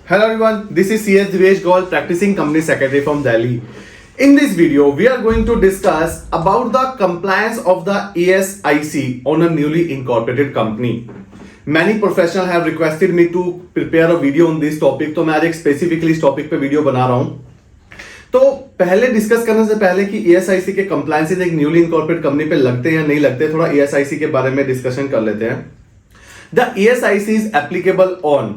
Hello everyone, this is CS Divesh Gaul, practicing company secretary from Delhi. In this video, we are going to discuss about the compliance of the ESIC on a newly incorporated company. Many professionals have requested me to prepare a video on this topic, तो मैं आज एक specifically इस topic पे video बना रहा हूँ. तो पहले डिस्कस करने से पहले कि ESIC के कंप्लायंसेस एक न्यूली इनकॉर्पोरेट कंपनी पे लगते हैं या नहीं लगते, थोड़ा ESIC के बारे में डिस्कशन कर लेते हैं. The ESIC is applicable on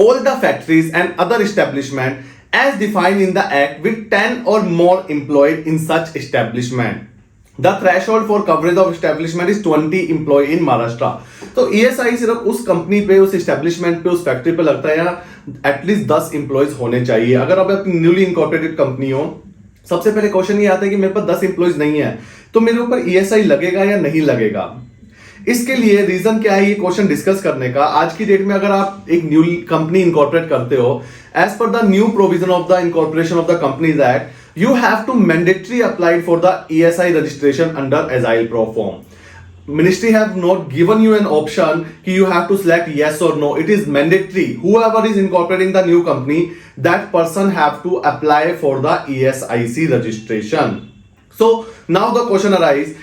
all the factories and other establishment as defined in the act with 10 or more employed in such establishment. The threshold for coverage of establishment is 20 employee in Maharashtra. तो ESI सिर्फ उस company पे, उस establishment पे, उस factory पे लगता है या एटलीस्ट 10 एम्प्लॉइज होने चाहिए. अगर आप अपनी न्यूली इनकॉर्पोरेटेड कंपनी हो, सबसे पहले क्वेश्चन ये आता है कि मेरे पास 10 एम्प्लॉइज नहीं है, तो मेरे ऊपर ESI लगेगा या नहीं लगेगा. इसके लिए रीजन क्या है ये क्वेश्चन डिस्कस करने का. आज की डेट में अगर आप एक न्यू कंपनी इनकॉर्पोरेट करते हो, as per the new provision of the incorporation of the companies act, you have to mandatory apply for the ESI registration under Agile Pro form. Ministry have not given you an option कि you have to select yes or no. It is mandatory. Whoever is incorporating the new company, that person have to apply for the ESIC registration. So now the question arises,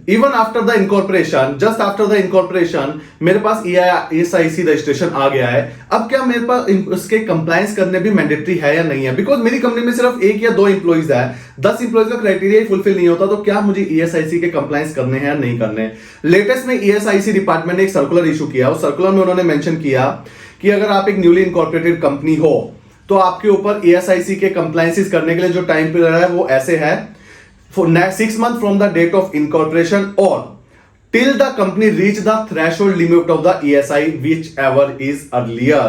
even after the incorporation, just after the incorporation, मेरे पास ESIC registration आ गया है. अब क्या मेरे पास उसके compliance करने भी mandatory है या नहीं है? बिकॉज मेरी कंपनी में सिर्फ 1 या 2 एम्प्लॉइज है, 10 एम्प्लॉइज का क्राइटेरिया ही फुलफिल नहीं होता, तो क्या मुझे ESIC के कंप्लायंस करने हैं या नहीं करने? लेटेस्ट में ESIC डिपार्टमेंट ने एक सर्कुलर इशू किया. उस सर्कुलर में उन्होंने मेंशन किया कि अगर आप एक न्यूली इनकॉर्पोरेटेड कंपनी हो तो आपके ऊपर ESIC के कंप्लायंसेस करने के लिए जो टाइम पीरियड है वो ऐसे है, for next 6 months from the date of incorporation or till the company reach the threshold limit of the ESI whichever is earlier.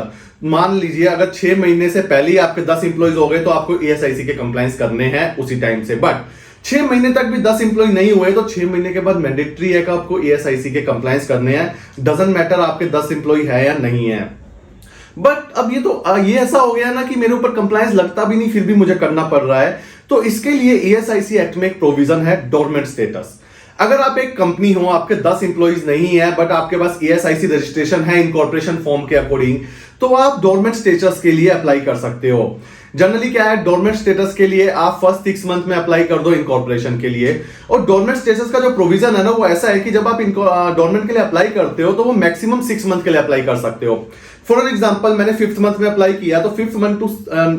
मान लीजिए अगर 6 महीने से पहले ही आपके 10 एम्प्लॉइज हो गए तो आपको ESIC के कंप्लायंस करने हैं उसी टाइम से. बट 6 महीने तक भी 10 एम्प्लॉय नहीं हुए तो 6 महीने के बाद मैंडेटरी है कि आपको ESIC के कंप्लायंस करने हैं. डजंट मैटर आपके 10 एम्प्लॉय है या नहीं है. बट अब ये ऐसा हो गया ना कि मेरे ऊपर कंप्लायंस लगता भी नहीं, फिर भी मुझे करना पड़ रहा है. तो इसके लिए ESIC एक्ट में एक प्रोविजन है, डोरमेंट स्टेटस. अगर आप एक कंपनी हो, आपके 10 एम्प्लॉइज नहीं है बट आपके पास ESIC रजिस्ट्रेशन है इनकॉर्पोरेशन फॉर्म के अकॉर्डिंग, तो आप डोरमेंट स्टेटस के लिए अप्लाई कर सकते हो. जनरली क्या है, डोरमेंट स्टेटस के लिए आप फर्स्ट 6 मंथ में अप्लाई कर दो इनकॉर्पोरेशन के लिए. और डोरमेंट स्टेटस का जो प्रोविजन है ना, वो ऐसा है कि जब आप डोरमेंट के लिए अप्लाई करते हो तो वो मैक्सिमम 6 मंथ के लिए अप्लाई कर सकते हो. फॉर एग्जांपल मैंने 5th मंथ में अप्लाई किया तो 5th month to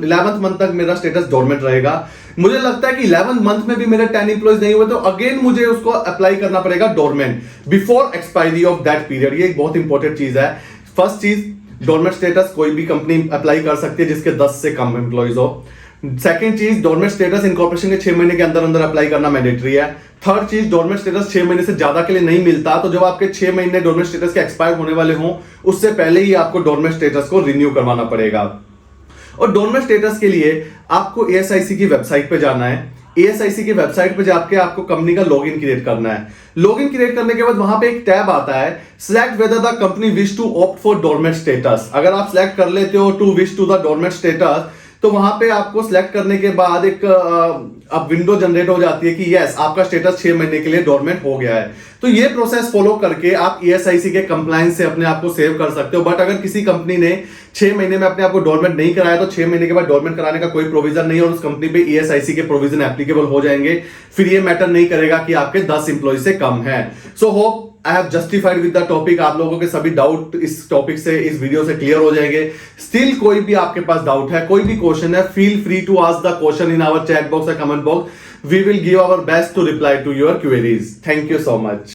11th month तक मेरा स्टेटस डोरमेंट रहेगा. मुझे लगता है कि 11th मंथ में भी मेरे 10 एम्प्लॉइज नहीं हुए तो अगेन मुझे उसको अप्लाई करना पड़ेगा dormant before expiry of that period. ये एक बहुत इंपॉर्टेंट चीज है. फर्स्ट चीज, डोरमेंट स्टेटस कोई भी कंपनी अप्लाई कर सकती है जिसके 10 से कम एम्प्लॉइज हो. सेकंड चीज, डोरमेंट स्टेटस इनकॉर्पोरेशन के 6 महीने के अंदर अंदर अप्लाई करना मैंडेटरी है. थर्ड चीज, डोरमेंट स्टेटस 6 महीने से ज्यादा के लिए नहीं मिलता, तो जब आपके 6 महीने डोरमेंट स्टेटस के एक्सपायर होने वाले हों उससे पहले ही आपको डोरमेंट स्टेटस को रिन्यू करवाना पड़ेगा. और डोरमेंट स्टेटस के लिए आपको ESIC की वेबसाइट पे जाना है. ESIC की वेबसाइट पे जाके आपको कंपनी का लॉगिन क्रिएट करना है. लॉगिन क्रिएट करने के बाद वहां पे एक टैब आता है, select whether the company wish to opt for dormant status. अगर आप सिलेक्ट कर लेते हो to wish to the dormant status, तो वहां पे आपको सिलेक्ट करने के बाद एक अब विंडो जनरेट हो जाती है कि यस, आपका स्टेटस 6 महीने के लिए डोरमेंट हो गया है. तो ये प्रोसेस फॉलो करके आप ESIC के कंप्लायंस से अपने आप को सेव कर सकते हो. बट अगर किसी कंपनी ने 6 महीने में अपने आप को डोरमेंट नहीं कराया तो 6 महीने के बाद डोरमेंट कराने का कोई प्रोविजन नहीं है और उस कंपनी पे ESIC के प्रोविजन एप्लीकेबल हो जाएंगे. फिर ये मैटर नहीं करेगा कि आपके 10 एम्प्लॉय से कम है. So hope I have justified with the topic. आप लोगों के सभी डाउट इस टॉपिक से, इस वीडियो से क्लियर हो जाएंगे. स्टिल कोई भी आपके पास डाउट है, कोई भी क्वेश्चन है, feel free to ask the question in our chat box या comment box. We will give our best to reply to your queries. Thank you so much.